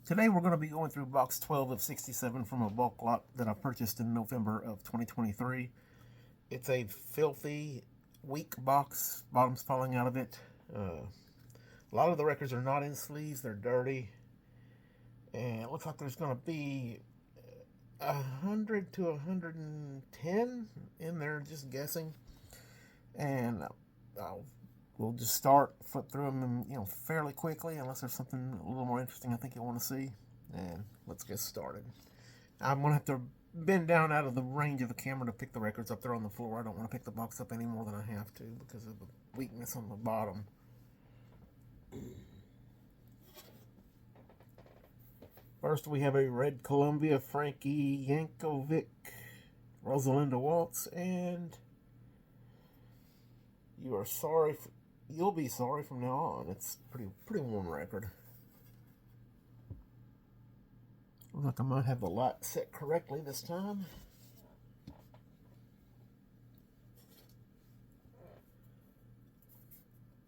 Today we're going to be going through box 12 of 67 from a bulk lot that I purchased in November of 2023. It's a filthy, weak box, bottom's falling out of it. A lot of the records are not in sleeves, they're dirty. And it looks like there's going to be 100 to 110 in there, just guessing. And we'll just flip through them, fairly quickly, unless there's something a little more interesting I think you'll want to see. And let's get started. I'm gonna have to bend down out of the range of the camera to pick the records up there on the floor. I don't want to pick the box up any more than I have to because of the weakness on the bottom. First, we have a red Columbia Frankie Yankovic, Rosalinda Waltz, and you'll be sorry from now on. It's pretty warm record. Looks like I might have the light set correctly this time.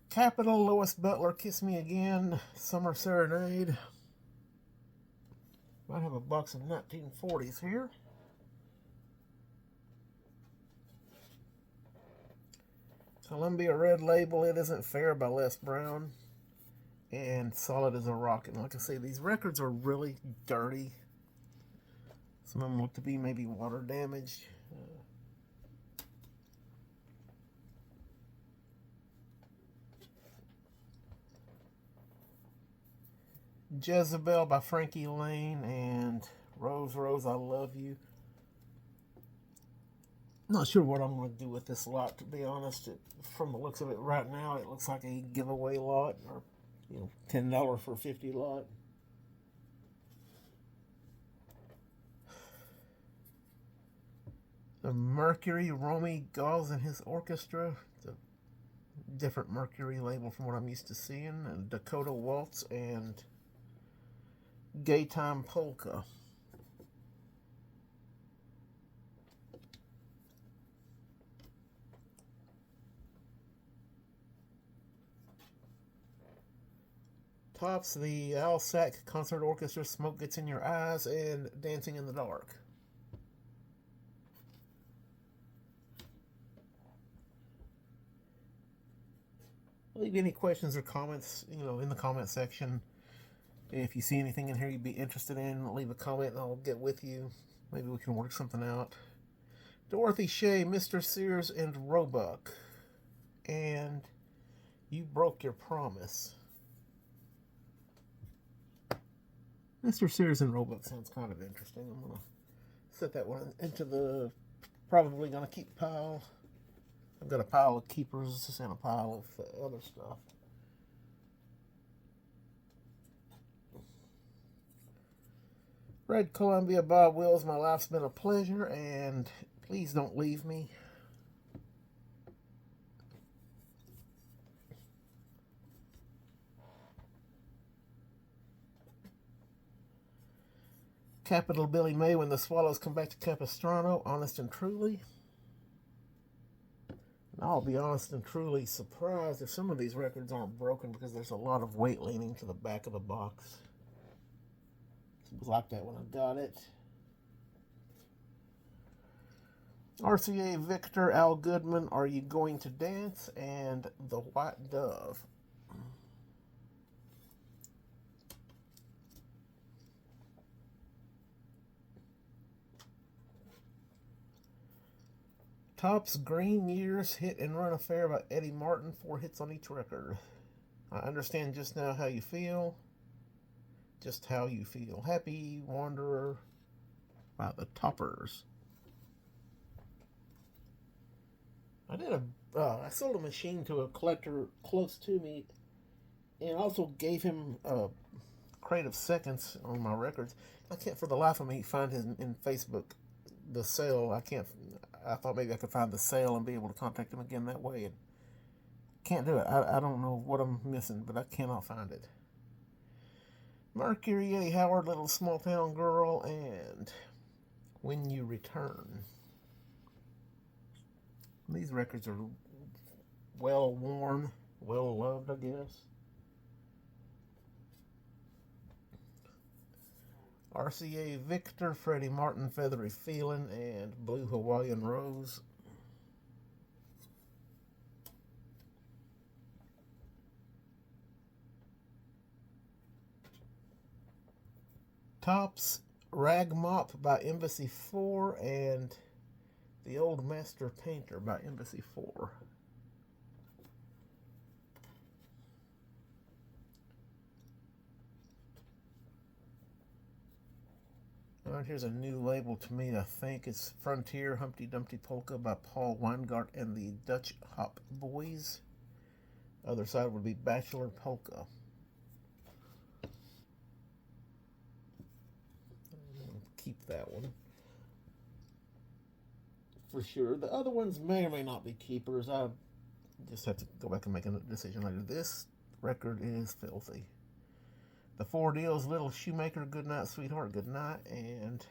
Capitol, Lois Butler, Kiss Me Again, Summer Serenade. Might have a box of 1940s here. Columbia Red Label, It Isn't Fair by Les Brown. And Solid as a Rock. And like I say, these records are really dirty. Some of them look to be maybe water damaged. Jezebel by Frankie Lane and Rose Rose I Love You. Not sure what I'm going to do with this lot, to be honest. From the looks of it right now, it looks like a giveaway lot, or $10 for 50 lot. The Mercury, Romy Gauze and his orchestra. It's a different Mercury label from what I'm used to seeing. And Dakota Waltz and Gaytime Polka. Tops, the Alsac Concert Orchestra, Smoke Gets in Your Eyes, and Dancing in the Dark. Leave any questions or comments, in the comment section. If you see anything in here you'd be interested in, leave a comment and I'll get with you. Maybe we can work something out. Dorothy Shea, Mr. Sears, and Roebuck. And You Broke Your Promise. Mr. Sears and Roebuck sounds kind of interesting. I'm going to set that one into the probably going to keep pile. I've got a pile of keepers and a pile of other stuff. Red Columbia, Bob Wills, My Life's Been a Pleasure, and Please Don't Leave Me. Capitol Billy May, When the Swallows Come Back to Capistrano, Honest and Truly. And I'll be honest and truly surprised if some of these records aren't broken because there's a lot of weight leaning to the back of the box. It was like that when I got it. RCA Victor, Al Goodman, Are You Going to Dance? And The White Dove. Topps Green Years, Hit and Run Affair by Eddie Martin, 4 hits on each record. I understand just now how you feel. Just how you feel. Happy Wanderer by the Toppers. I sold a machine to a collector close to me, and also gave him a crate of seconds on my records. I can't for the life of me find his in Facebook the sale. I thought maybe I could find the sale and be able to contact him again that way, and can't do it. I don't know what I'm missing, but I cannot find it. Mercury, Eddie Howard, Little Small Town Girl, and When You Return. These records are well worn, well loved, I guess. RCA Victor, Freddie Martin, Feathery Feelin', and Blue Hawaiian Rose. Topps Rag Mop by Embassy 4 and The Old Master Painter by Embassy 4. Alright, here's a new label to me. I think it's Frontier Humpty Dumpty Polka by Paul Weingart and the Dutch Hop Boys. Other side would be Bachelor Polka. Keep that one for sure. The other ones may or may not be keepers. I just have to go back and make a decision later. This record is filthy. The Four Deals, Little Shoemaker, Goodnight Sweetheart, Goodnight, and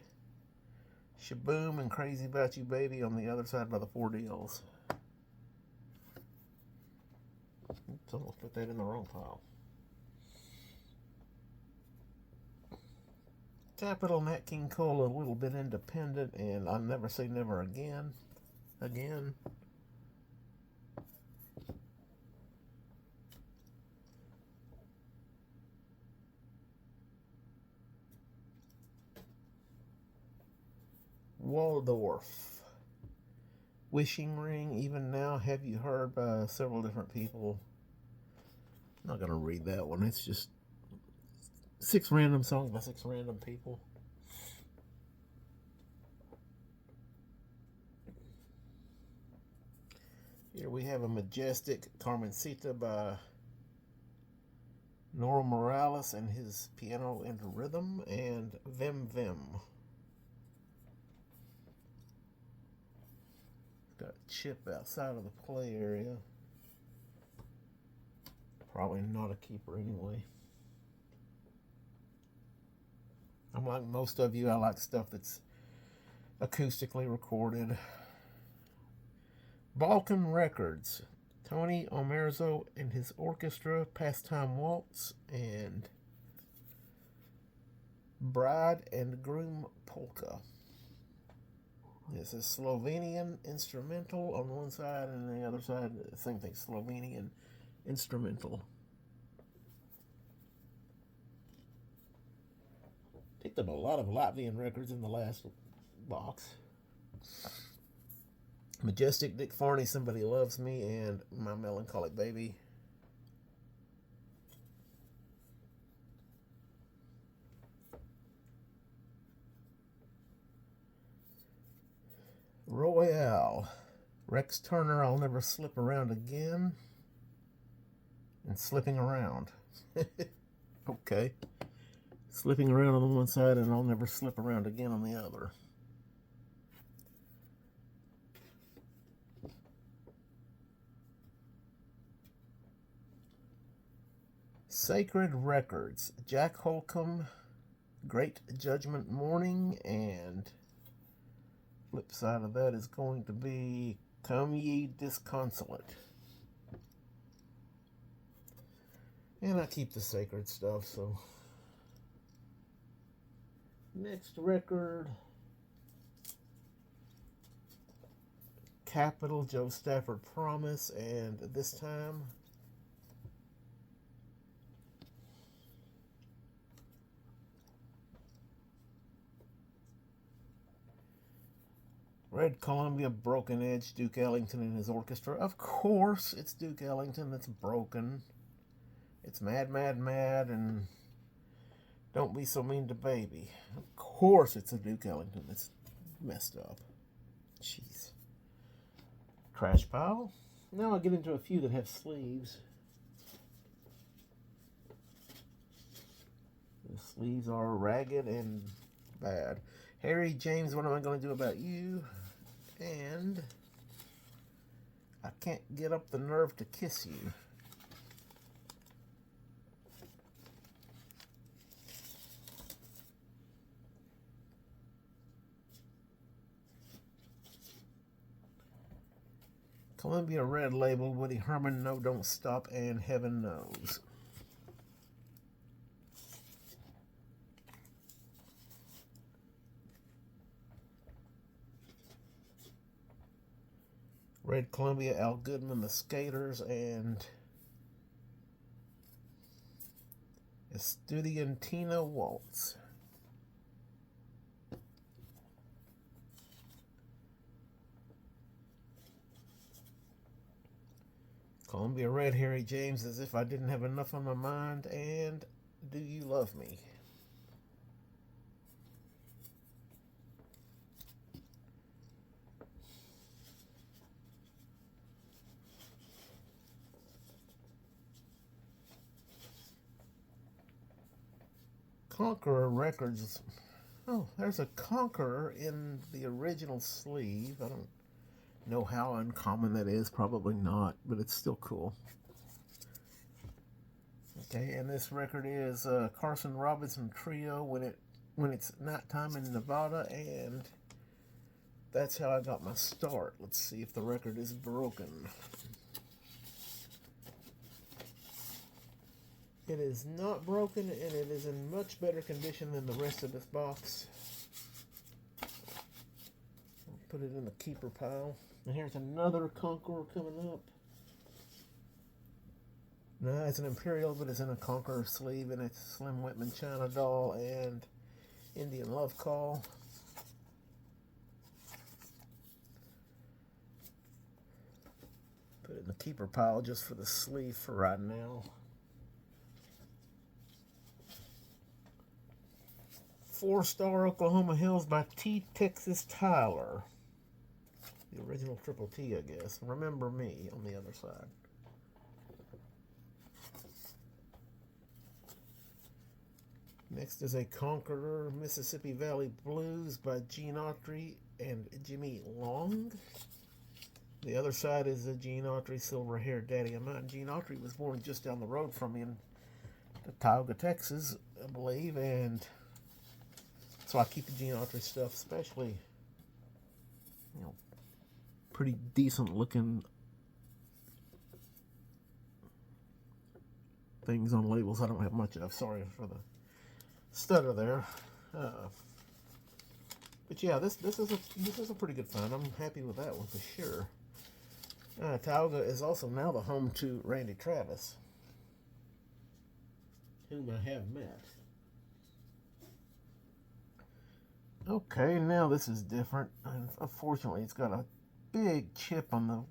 Shaboom and Crazy About You Baby on the other side by the Four Deals. Oops, almost put that in the wrong pile. Capitol, Nat King Cole, A Little Bit Independent, and I'll Never Say Never Again. Waldorf. Wishing Ring, Even Now, Have You Heard by several different people. I'm not going to read that one. It's just 6 random songs by 6 random people. Here we have a Majestic Carmencita by Nora Morales and his Piano and Rhythm, and Vim Vim. Got a chip outside of the play area. Probably not a keeper anyway. I'm like most of you, I like stuff that's acoustically recorded. Balkan Records, Tony Omerzo and his orchestra, Pastime Waltz, and Bride and Groom Polka. This is Slovenian instrumental on one side, and the other side, same thing, Slovenian instrumental. Picked up a lot of Latvian records in the last box. Majestic, Dick Farney, Somebody Loves Me, and My Melancholic Baby. Royale, Rex Turner, I'll Never Slip Around Again, and Slipping Around. Okay. Slipping around on the one side and I'll Never Slip Around Again on the other. Sacred Records, Jack Holcomb, Great Judgment Morning, and flip side of that is going to be Come Ye Disconsolate. And I keep the sacred stuff, so. Next record, Capitol, Joe Stafford Promise, and this time Red Columbia, Broken Edge, Duke Ellington and his orchestra. Of course, it's Duke Ellington that's broken. It's Mad, Mad, Mad, and Don't Be So Mean to Baby. Of course, it's a Duke Ellington that's messed up. Jeez. Trash pile. Now I get into a few that have sleeves. The sleeves are ragged and bad. Harry James, What Am I Going to Do About You? And I Can't Get Up the Nerve to Kiss You. Columbia Red Label, Woody Herman, No Don't Stop, and Heaven Knows. Red Columbia, Al Goodman, The Skaters, and Estudiantina Waltz. Columbia Red, Harry James, As If I Didn't Have Enough on My Mind, and Do You Love Me? Conqueror Records. Oh, there's a Conqueror in the original sleeve. I don't know how uncommon that is. Probably not, but it's still cool. Okay, and this record is Carson Robinson Trio, When It's Nighttime in Nevada, and that's how I got my start. Let's see if the record is broken. It is not broken, and it is in much better condition than the rest of this box. I'll put it in the keeper pile. And here's another Conqueror coming up. No, it's an Imperial, but it's in a Conqueror sleeve, and it's Slim Whitman China Doll and Indian Love Call. Put it in the keeper pile just for the sleeve for right now. 4-star Oklahoma Hills by T. Texas Tyler. The original Triple T, I guess. Remember Me on the other side. Next is a Conqueror Mississippi Valley Blues by Gene Autry and Jimmy Long. The other side is a Gene Autry Silver Hair Daddy of Mine. Gene Autry was born just down the road from me in Tioga, Texas, I believe, and so I keep the Gene Autry stuff, especially, pretty decent looking things on labels I don't have much of. Sorry for the stutter there. But yeah, this is a pretty good find. I'm happy with that one for sure. Tioga is also now the home to Randy Travis, whom I have met. Okay, now this is different. Unfortunately, it's got a big chip on the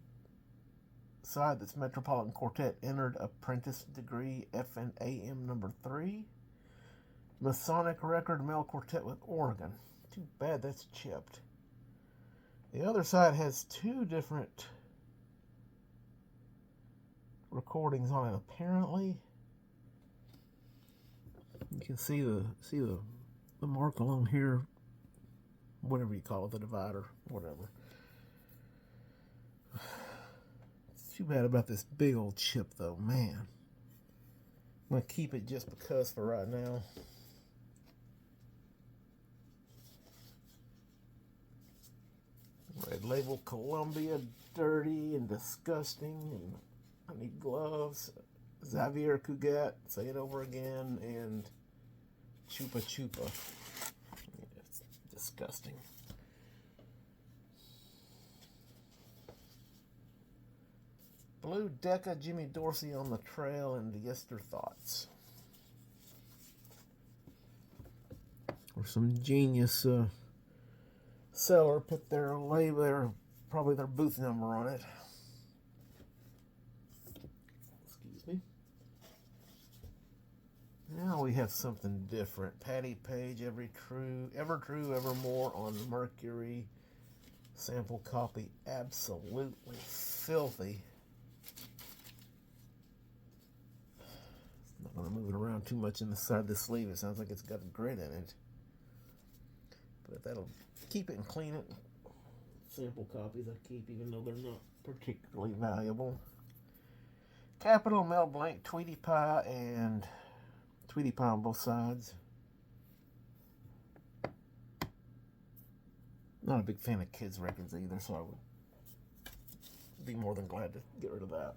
side that's Metropolitan Quartet Entered Apprentice Degree FNAM number 3. Masonic Record Male Quartet with Oregon. Too bad that's chipped. The other side has 2 different recordings on it apparently. You can see the mark along here, whatever you call it, the divider, whatever. It's too bad about this big old chip though, man. I'm gonna keep it just because for right now. Red Label Columbia, Dirty and Disgusting, and I Need Gloves. Xavier Cugat, Say It Over Again, and Chupa Chupa. Yeah, it's disgusting. Blue Decca, Jimmy Dorsey on the Trail, and Yester Thoughts. Or some genius seller put their label, probably their booth number on it. Excuse me. Now we have something different. Patty Page, Ever True, Evermore on Mercury. Sample copy, absolutely filthy. Not going to move it around too much inside the sleeve. It sounds like it's got a grit in it. But that'll keep it and clean it. Sample copies I keep even though they're not particularly valuable. Capital, Mel Blanc, Tweety Pie, and Tweety Pie on both sides. Not a big fan of kids' records either, so I would be more than glad to get rid of that.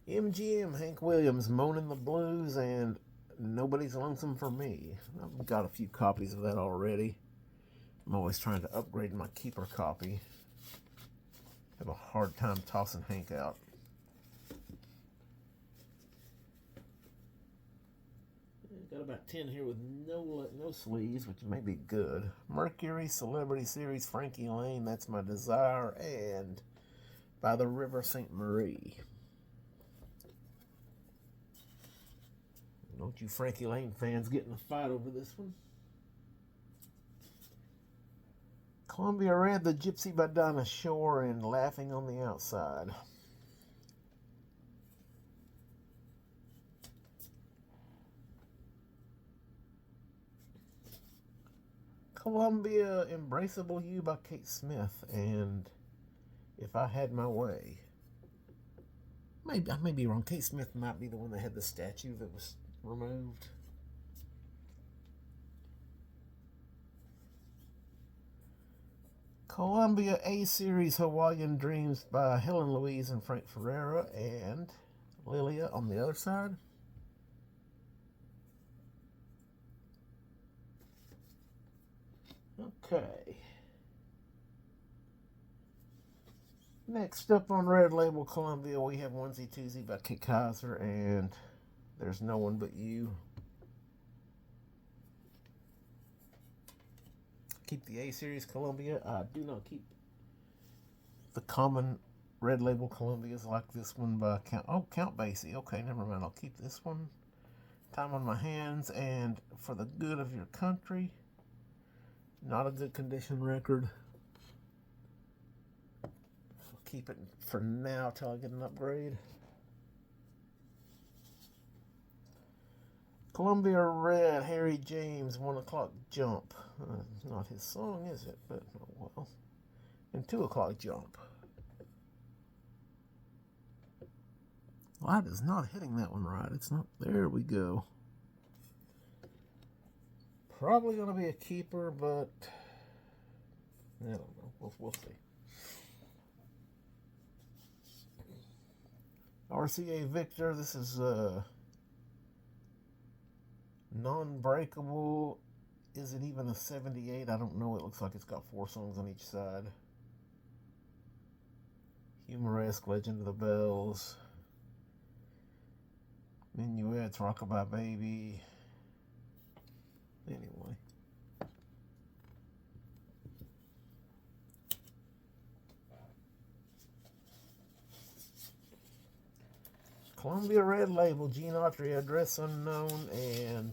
MGM, Hank Williams, Moanin' the Blues, and Nobody's Lonesome for Me. I've got a few copies of that already. I'm always trying to upgrade my keeper copy. Have a hard time tossing Hank out. Got about 10 here with no sleeves, which may be good. Mercury Celebrity Series, Frankie Laine, That's My Desire, and By the River St. Marie. Don't you Frankie Laine fans get in a fight over this one? Columbia Red, The Gypsy by Dinah Shore, and Laughing on the Outside. Columbia, Embraceable You by Kate Smith, and If I Had My Way. I may be wrong. Kate Smith might be the one that had the statue that was removed. Columbia A-Series Hawaiian Dreams by Helen Louise and Frank Ferreira, and Lilia on the other side. Okay. Next up on Red Label Columbia, we have Onesie Twosie by Kit Kaiser and There's No One But You. Keep the A-Series Columbia. I do not keep the common Red Label Columbias like this one by Count Basie. Okay, never mind. I'll keep this one. Time on My Hands and For the Good of Your Country. Not a good condition record. I'll keep it for now till I get an upgrade. Columbia Red, Harry James, 1 O'Clock Jump. Not his song, is it? But, oh well. And 2 O'Clock Jump. Light is not hitting that one right. It's not. There we go. Probably going to be a keeper, but I don't know. We'll see. RCA Victor, this is Non-Breakable. Is it even a 78? I don't know. It looks like it's got 4 songs on each side. Humoresque, Legend of the Bells. Minuets, Rockabye Baby. Anyway. Columbia Red Label, Gene Autry, Address Unknown, and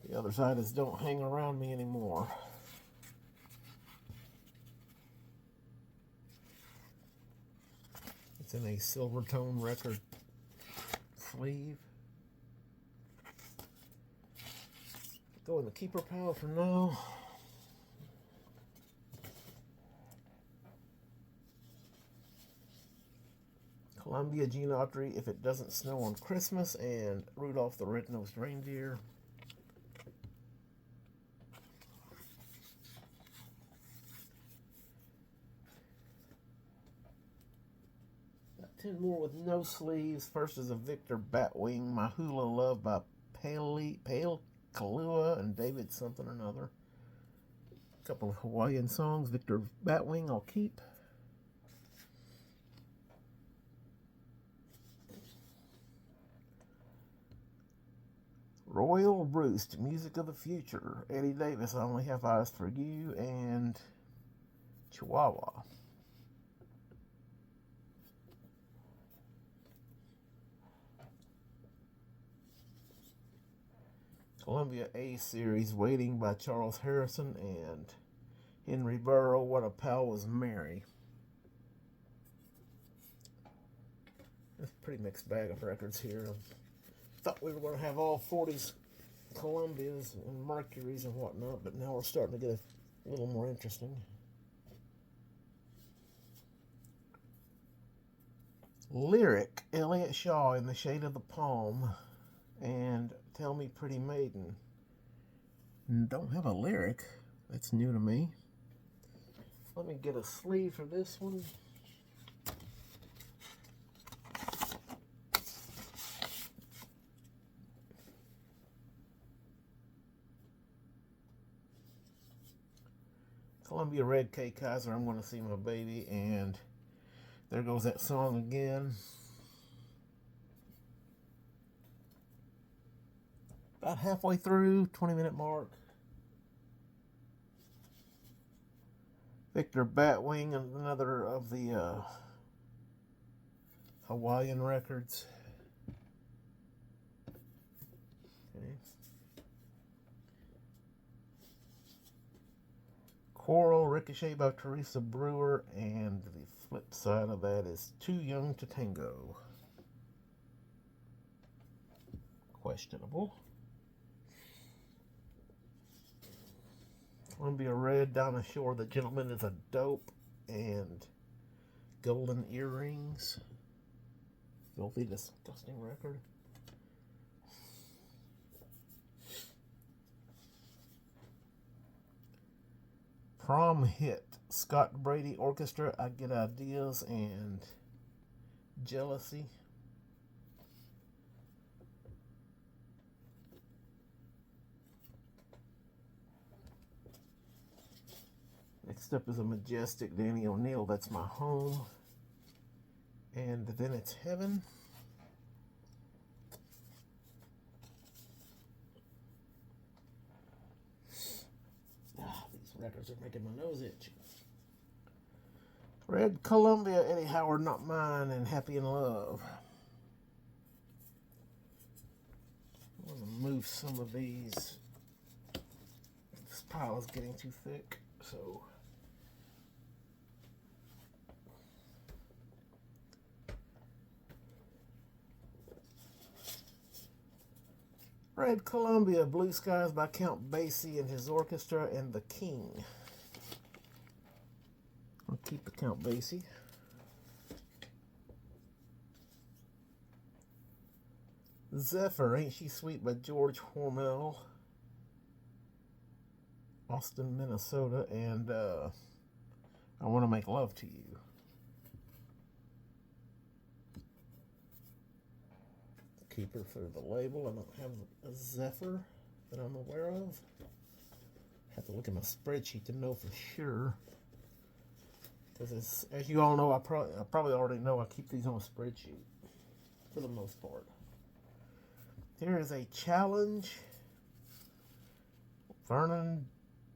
the other side is Don't Hang Around Me Anymore. It's in a silver tone record sleeve. Go in the keeper pile for now. Columbia, Gene Autry, If It Doesn't Snow on Christmas, and Rudolph the Red-Nosed Reindeer. Got 10 more with no sleeves. First is a Victor Batwing, My Hula Love by Pale Kalua and David something or another. A couple of Hawaiian songs. Victor Batwing, I'll keep. Royal Roost, Music of the Future. Eddie Davis, I Only Have Eyes for You, and Chihuahua. Columbia A-Series, Waiting by Charles Harrison, and Henry Burrow, What a Pal Was Mary. That's a pretty mixed bag of records here. Thought we were going to have all 40s Columbias and Mercuries and whatnot, but now we're starting to get a little more interesting. Lyric, Elliott Shaw, In the Shade of the Palm, and Tell Me Pretty Maiden. Don't have a lyric. That's new to me. Let me get a sleeve for this one. Columbia Red, Kay Kyser, I'm Gonna See My Baby, and there goes that song again. About halfway through, 20-minute mark. Victor Batwing, another of the Hawaiian records. Okay. Coral, Ricochet by Teresa Brewer, and the flip side of that is Too Young to Tango. Questionable. Columbia Red, Dinah Shore, The Gentleman is a Dope, and Golden Earrings. Filthy, disgusting record. Prom Hit, Scott Brady Orchestra, I Get Ideas, and Jealousy. Next up is a Majestic, Danny O'Neill, That's My Home. And Then It's Heaven. These records are making my nose itch. Red Columbia, Eddie Howard, Not Mine, and Happy in Love. I'm going to move some of these. This pile is getting too thick, so... Red Columbia, Blue Skies by Count Basie and his orchestra, and The King. I'll keep the Count Basie. Zephyr, Ain't She Sweet by George Hormel. Austin, Minnesota, and I Want to Make Love to You. Keeper for the label. I don't have a Zephyr that I'm aware of. Have to look at my spreadsheet to know for sure. Because as you all know, I probably already know I keep these on a spreadsheet for the most part. Here is a challenge. Vernon,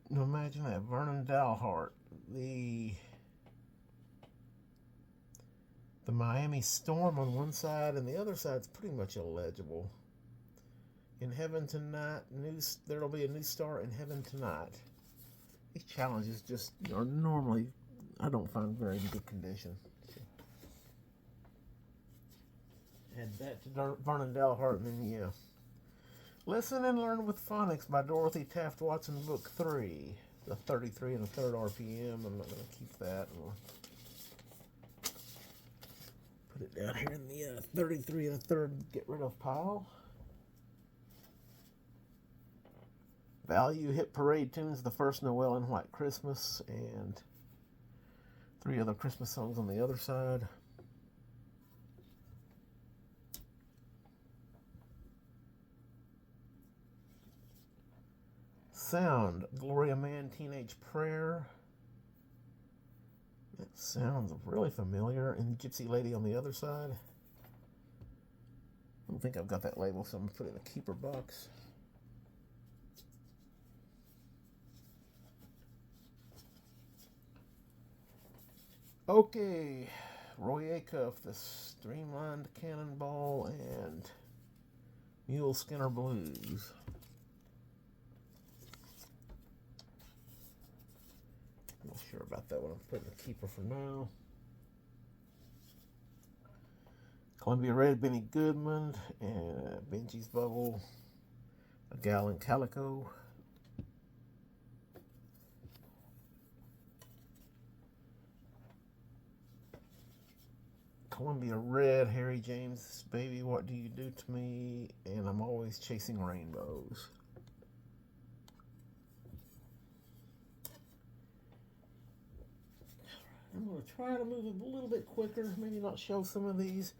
imagine that, Vernon Dalhart. The Miami Storm on one side, and the other side's pretty much illegible. In Heaven Tonight, there'll be a new star in Heaven Tonight. These challenges just are normally, I don't find very good condition. Add that to Vernon Dalhart, and then yeah. Listen and Learn with Phonics by Dorothy Taft Watson, Book 3. The 33 and a third RPM. I'm not going to keep that. Put it down here in the 33 and a third get rid of pile. Value Hit Parade Tunes, The First Noel and White Christmas, and 3 other Christmas songs on the other side. Sound, Gloria Mann, Teenage Prayer. That sounds really familiar. And Gypsy Lady on the other side. I don't think I've got that label, so I'm going to put it in a keeper box. Okay, Roy Acuff, The Streamlined Cannonball, and Mule Skinner Blues. I'm not sure about that one. I'm putting a keeper for now. Columbia Red, Benny Goodman, and Benji's Bubble, A Gal in Calico. Columbia Red, Harry James, Baby, What Do You Do to Me, and I'm Always Chasing Rainbows. I'm going to try to move a little bit quicker, maybe not show some of these.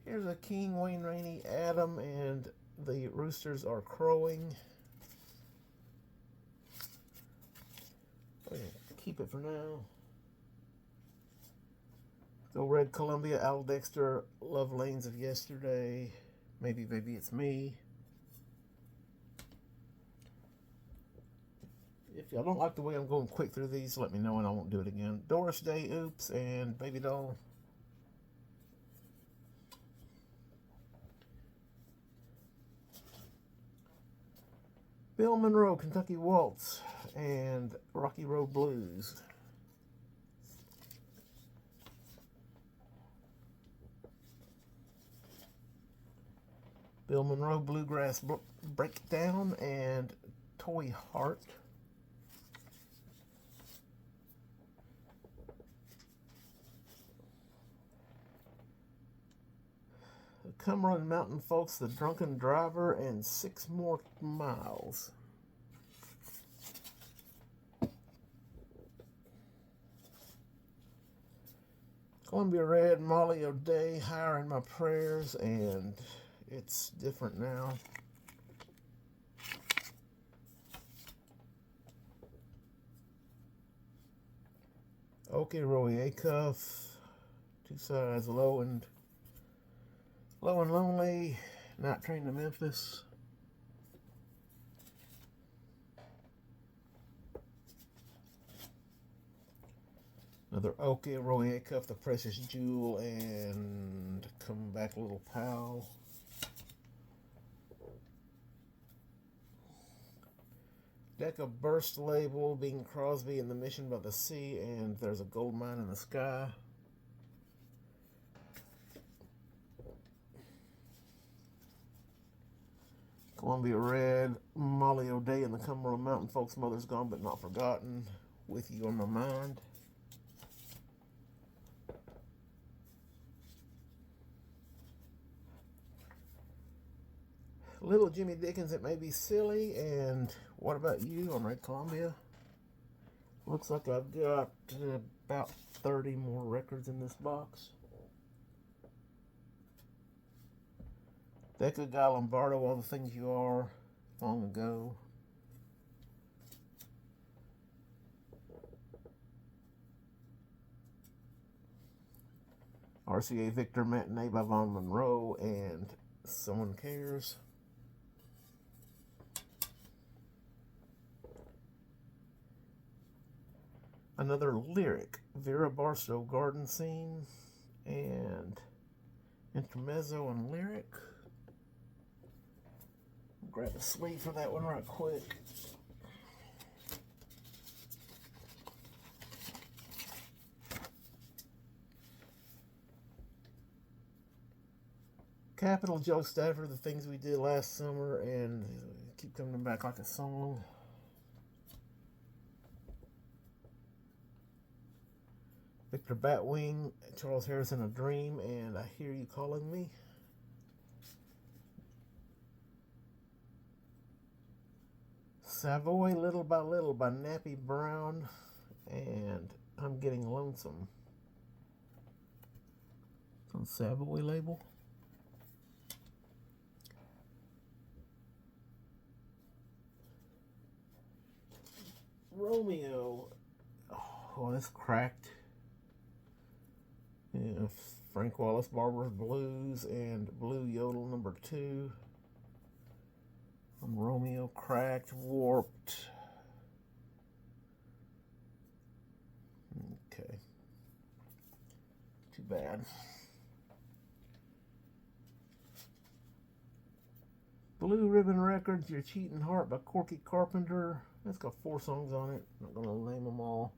Here's a King, Wayne Rainey, Adam, and the Roosters Are Crowing. Oh, yeah. keep it for now. Go Red Columbia, Al Dexter, Love Lanes of Yesterday, Maybe Baby It's Me. If y'all don't like the way I'm going quick through these, let me know and I won't do it again. Doris Day, Oops, and Baby Doll. Bill Monroe, Kentucky Waltz, and Rocky Road Blues. Bill Monroe, Bluegrass Breakdown, and Toy Heart. The Cumberland Mountain Folks, The Drunken Driver, and 6 More Miles. Columbia Red, Molly O'Day, Higher in My Prayers, and It's Different Now. Okay, Roy Acuff, Two Sides, Low and Lonely, Night Train to Memphis. Another Okie, Roy Acuff, The Precious Jewel, and Come Back Little Pal. Decca Burst label, Bing Crosby and the Mission by the Sea, and There's a Gold Mine in the Sky. Columbia Red, Molly O'Day and the Cumberland Mountain Folks, Mother's Gone But Not Forgotten, With You on My Mind. Little Jimmy Dickens, It May Be Silly, and What About You on Red Columbia. Looks like I've got about 30 more records in this box. Decca, Guy Lombardo, All the Things You Are, Long Ago. RCA Victor, Matinee by Vaughn Monroe, and Someone Cares. Another Lyric, Vera Barstow, Garden Scene, and Intermezzo and Lyric. Grab the sleeve for that one right quick. Capital, Joe Stafford, The Things We Did Last Summer, and Keep Coming Back Like a Song. Victor Batwing, Charles Harrison, A Dream, and I Hear You Calling Me. Savoy, Little by Little by Nappy Brown, and I'm Getting Lonesome. It's on Savoy label. Romeo. Oh, that's cracked. Yeah, Frank Wallace, Barber's Blues, and Blue Yodel number 2. From Romeo, cracked, warped. Okay. Too bad. Blue Ribbon Records, Your Cheating Heart by Corky Carpenter. That's got 4 songs on it. I'm not going to name them all.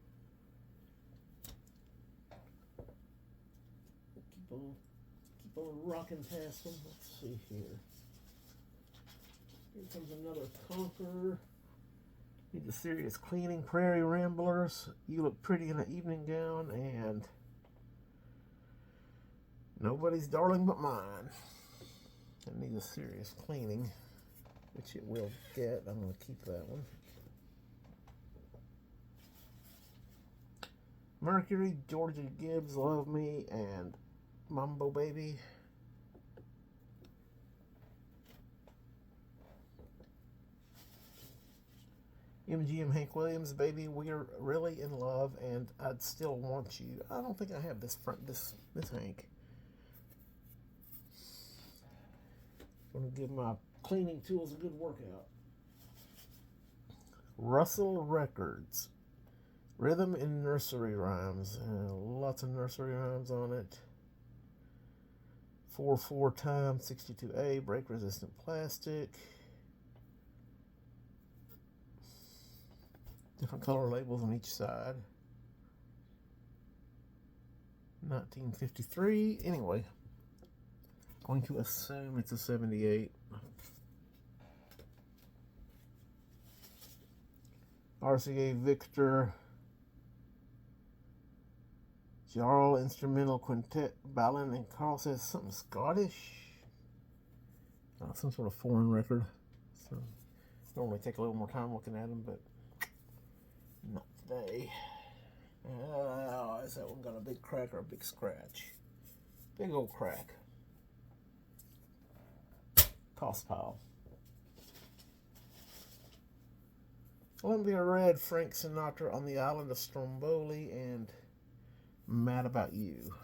Keep on rocking past them. Let's see here. Here comes another Conqueror. Need the Serious Cleaning, Prairie Ramblers, You Look Pretty in an Evening Gown, and Nobody's Darling But Mine. I need a Serious Cleaning, which it will get. I'm going to keep that one. Mercury, Georgia Gibbs, Love Me, and Mambo Baby. MGM Hank Williams, Baby, We're Really in Love, and I'd Still Want You. I don't think I have this Hank. Gonna give my cleaning tools a good workout. Russell Records. Rhythm and Nursery Rhymes. Lots of nursery rhymes on it. 4/4 time, 62A, break resistant plastic. Different color labels on each side. 1953. Anyway, going to assume it's a 78. RCA Victor. Jarl Instrumental Quintet, Balin and Carl says something Scottish. Some sort of foreign record. So normally take a little more time looking at them, but not today. Is that one got a big crack or a big scratch? Big old crack. Toss pile. Columbia Red, Frank Sinatra on the Island of Stromboli, and Mad About You.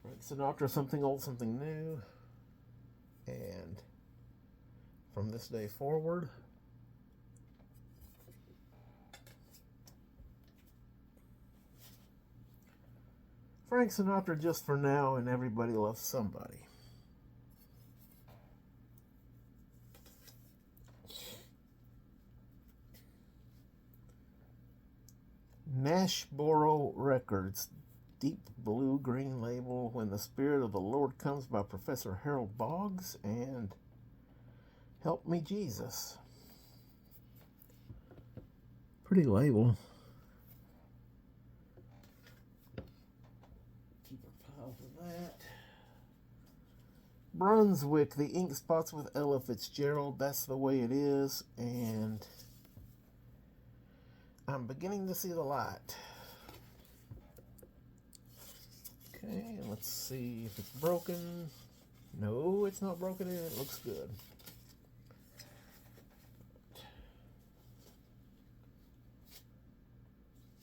Frank Sinatra, Something Old, Something New. And From This Day Forward. Frank Sinatra, Just for Now, and Everybody Loves Somebody. Nashboro Records, Deep Blue Green Label, When the Spirit of the Lord Comes by Professor Harold Boggs, and Help Me Jesus. Pretty label. Keep a pile for that. Brunswick, The Ink Spots with Ella Fitzgerald, That's the Way It Is, and I'm Beginning to See the Light. Okay, let's see if it's broken. No, it's not broken and it looks good.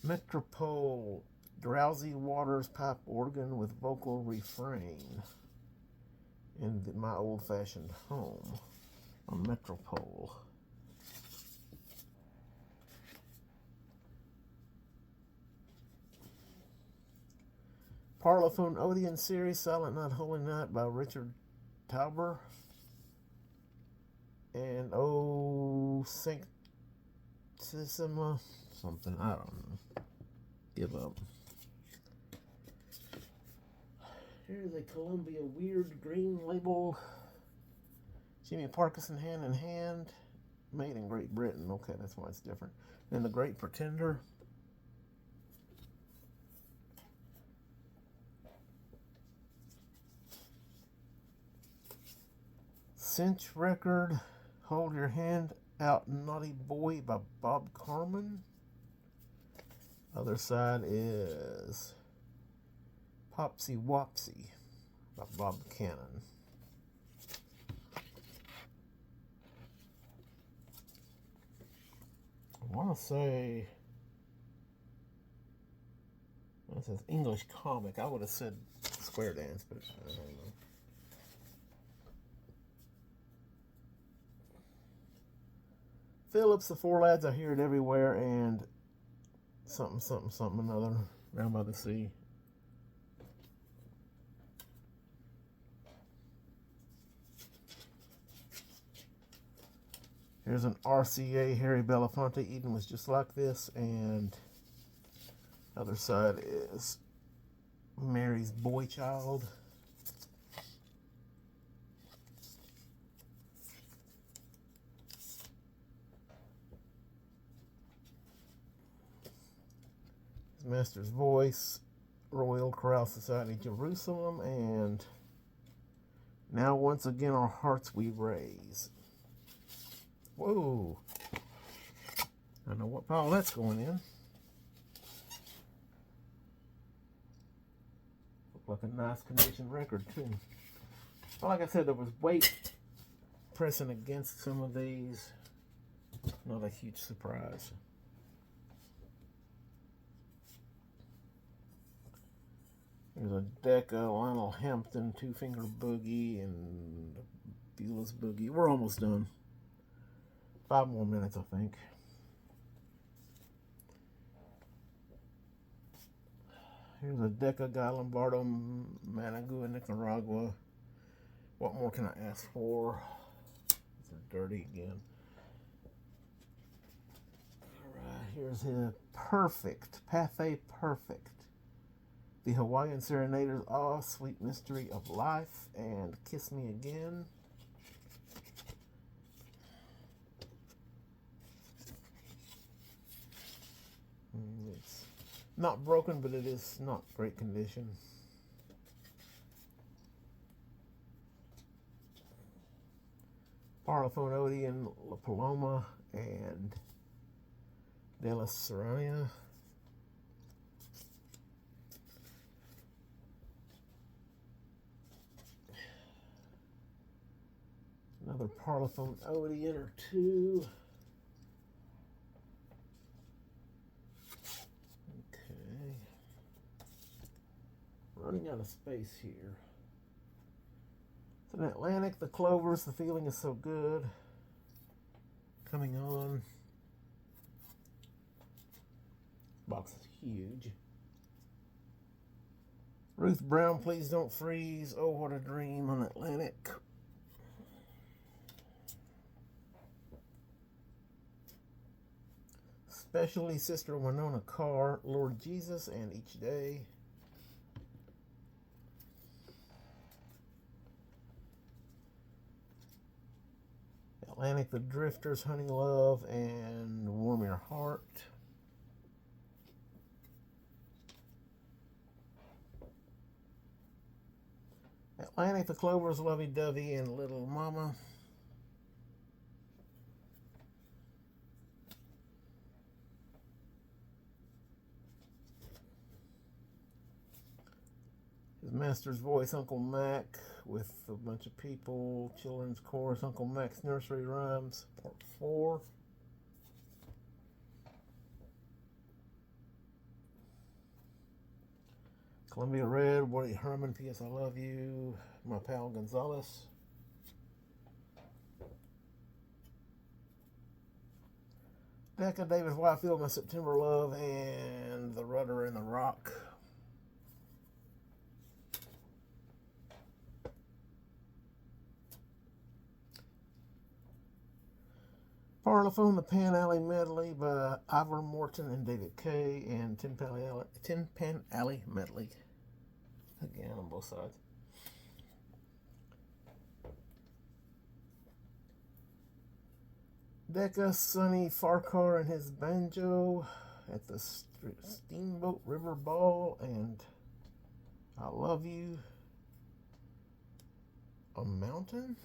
Metropole, Drowsy Waters pipe organ with vocal refrain in my old-fashioned home on Metropole. Parlophone Odeon series, Silent Night, Holy Night by Richard Tauber. And Sanctissima, something, I don't know. Give up. Here's a Columbia Weird Green Label. Jimmy Parkinson, Hand in Hand. Made in Great Britain. Okay, that's why it's different. And The Great Pretender. Cinch record, Hold Your Hand Out Naughty Boy by Bob Carmen. Other side is Popsy Wopsy by Bob Cannon. I want to say it says English comic. I would have said Square Dance, but I don't know. Phillips, The Four Lads, I Hear It Everywhere, and something another, Round by the Sea. Here's an RCA, Harry Belafonte, Eden Was Just Like This, and other side is Mary's Boy Child. Master's Voice, Royal Chorale Society, Jerusalem, and Now Once Again Our Hearts We Raise. Whoa. I know what pile that's going in. Look like a nice condition record, too. Well, like I said, there was weight pressing against some of these. Not a huge surprise. There's a deck of Lionel Hampton, Two Finger Boogie, and Beulah's Boogie. We're almost done. 5 more minutes, I think. Here's a deck of Guy Lombardo, Managua, Nicaragua. What more can I ask for? They're dirty again. Alright, here's his Perfect, Pathé Perfect. The Hawaiian Serenaders, Oh, Sweet Mystery of Life, and Kiss Me Again. It's not broken, but it is not great condition. Parlophone Odeon, La Paloma, and De La Serrania. Another Parlophone Odeon or two. Okay. Running out of space here. It's an Atlantic, the Clovers, The Feeling Is So Good. Coming on. Box is huge. Ruth Brown, Please Don't Freeze. Oh, What a Dream on Atlantic. Especially Sister Winona Carr, Lord Jesus, and Each Day. Atlantic, The Drifters, Honey Love, and Warm Your Heart. Atlantic, The Clovers, Lovey Dovey, and Little Mama. His Master's Voice, Uncle Mac, with a bunch of people. Children's Chorus, Uncle Mac's Nursery Rhymes, Part 4. Columbia Red, Woody Herman, P.S. I Love You, My Pal Gonzalez. Decca, David Whitefield, My September Love, and The Rudder and the Rock. Parlophone, The Pan Alley Medley by Ivor Morton and David Kay, and Tin Pan Alley Medley. Again, on both sides. Decca, Sonny Farquhar and his banjo at the Steamboat River Ball, and I Love You. A Mountain?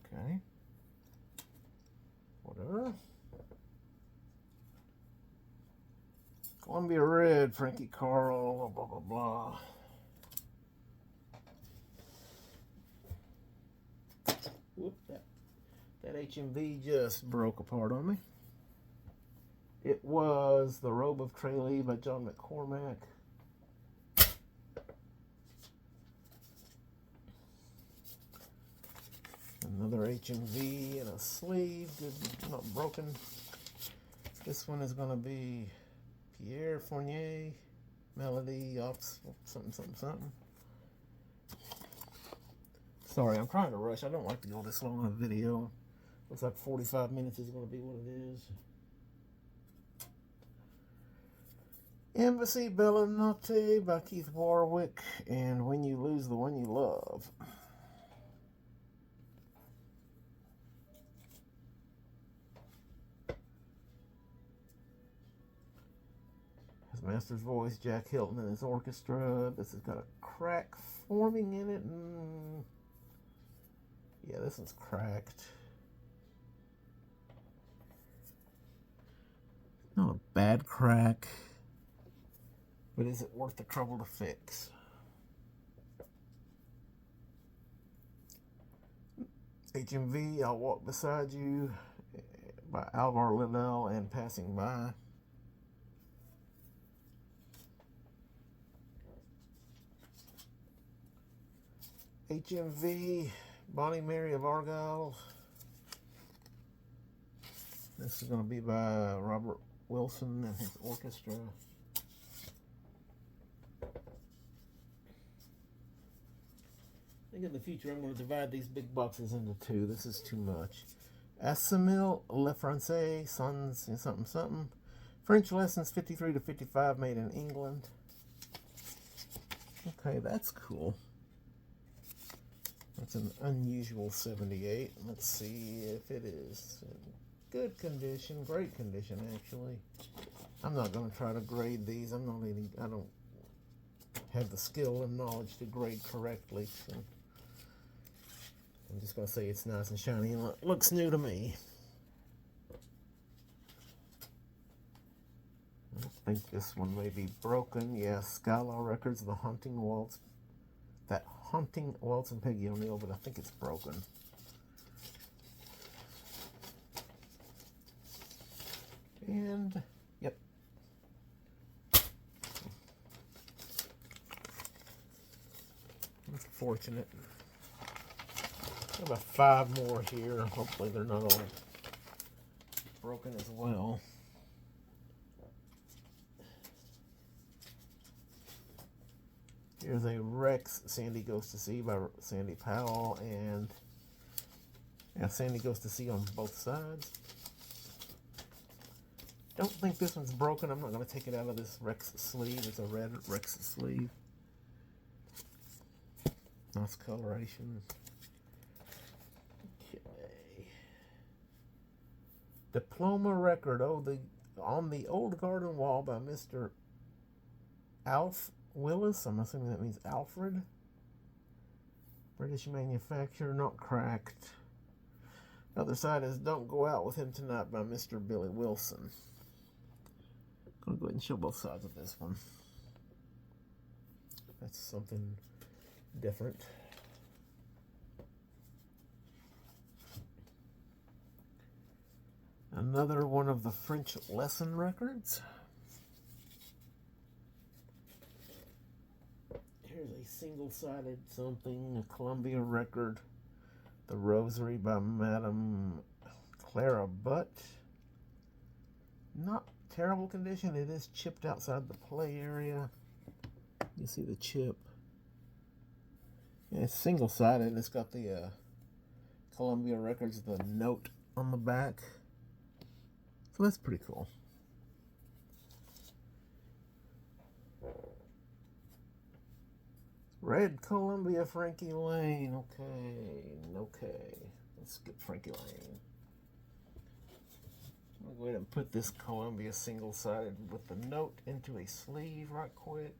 Okay. Whatever. Columbia Red, Frankie Carl, blah, blah, blah. Whoop, that HMV just broke apart on me. It was The Robe of Tralee by John McCormack. Another HMV and a sleeve, good, not broken. This one is going to be Pierre Fournier, Melody, something. Sorry, I'm trying to rush. I don't like to go this long in a video. Looks like 45 minutes is going to be what it is. Embassy Bella Notte by Keith Warwick, and When You Lose the One You Love. His Master's Voice, Jack Hilton and his orchestra. This has got a crack forming in it. Yeah, this one's cracked. Not a bad crack, but is it worth the trouble to fix? HMV, I'll Walk Beside You by Alvar Liddell and Passing By. HMV, Bonnie Mary of Argyle. This is going to be by Robert Wilson and his orchestra. I think in the future I'm going to divide these big boxes into two. This is too much. Assemble Le Français, Sons, something, something. French lessons 53 to 55, made in England. Okay, that's cool. That's an unusual 78. Let's see if it is in good condition, great condition actually. I'm not going to try to grade these. I don't have the skill and knowledge to grade correctly. So I'm just going to say it's nice and shiny and looks new to me. I think this one may be broken. Yeah, Skylaw Records, The Haunting Waltz. That Haunting Waltz and Peggy O'Neill, but I think it's broken. And, yep. Unfortunate. I have about 5 more here. Hopefully they're not all broken as well. Here's a Rex, Sandy Goes to Sea by Sandy Powell, and yeah, Sandy Goes to Sea on both sides. Don't think this one's broken. I'm not going to take it out of this Rex sleeve. It's a red Rex sleeve. Nice coloration. Okay. Diploma record. Oh, On the Old Garden Wall by Mr. Alf Willis. I'm assuming that means Alfred. British manufacturer, not cracked. The other side is Don't Go Out With Him Tonight by Mr. Billy Wilson. I'm going to go ahead and show both sides of this one. That's something different. Another one of the French lesson records. Here's a single-sided something, a Columbia record. The Rosary by Madame Clara Butt. Not terrible condition. It is chipped outside the play area. You see the chip. Yeah, it's single-sided. It's got the Columbia Records, the note on the back. So that's pretty cool. Red Columbia, Frankie Lane. Okay. Let's skip Frankie Lane. I'll go ahead and put this Columbia single-sided with the note into a sleeve right quick.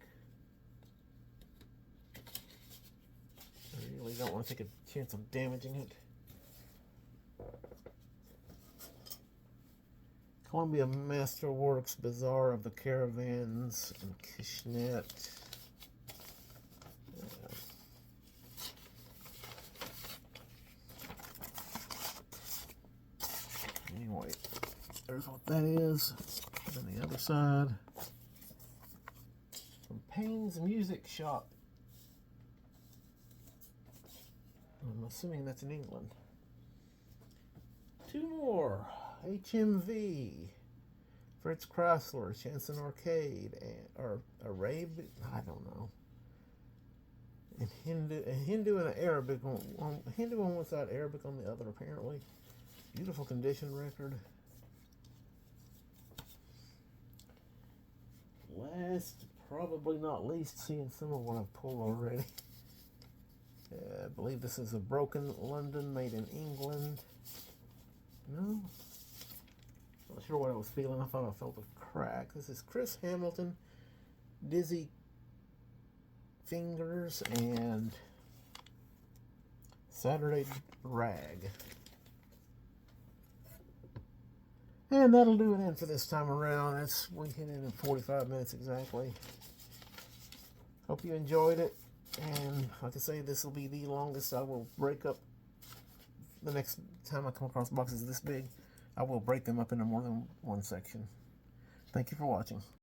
I really don't want to take a chance of damaging it. Columbia Masterworks, Bazaar of the Caravans, and Kishnet. Anyway, there's what that is. And then the other side. From Payne's Music Shop. I'm assuming that's in England. 2 more. HMV. Fritz Chrysler, Chanson Arcade, or Arabic, I don't know. And Hindu and an Arabic on Hindu on one side, Arabic on the other, apparently. Beautiful condition record. Last, probably not least, seeing some of what I've pulled already. I believe this is a broken London, made in England. No? Not sure what I was feeling. I thought I felt a crack. This is Chris Hamilton, Dizzy Fingers, and Saturday Rag. And that'll do it in for this time around. We hit it in 45 minutes exactly. Hope you enjoyed it. And like I say, this will be the longest I will break up the next time I come across boxes this big, I will break them up into more than one section. Thank you for watching.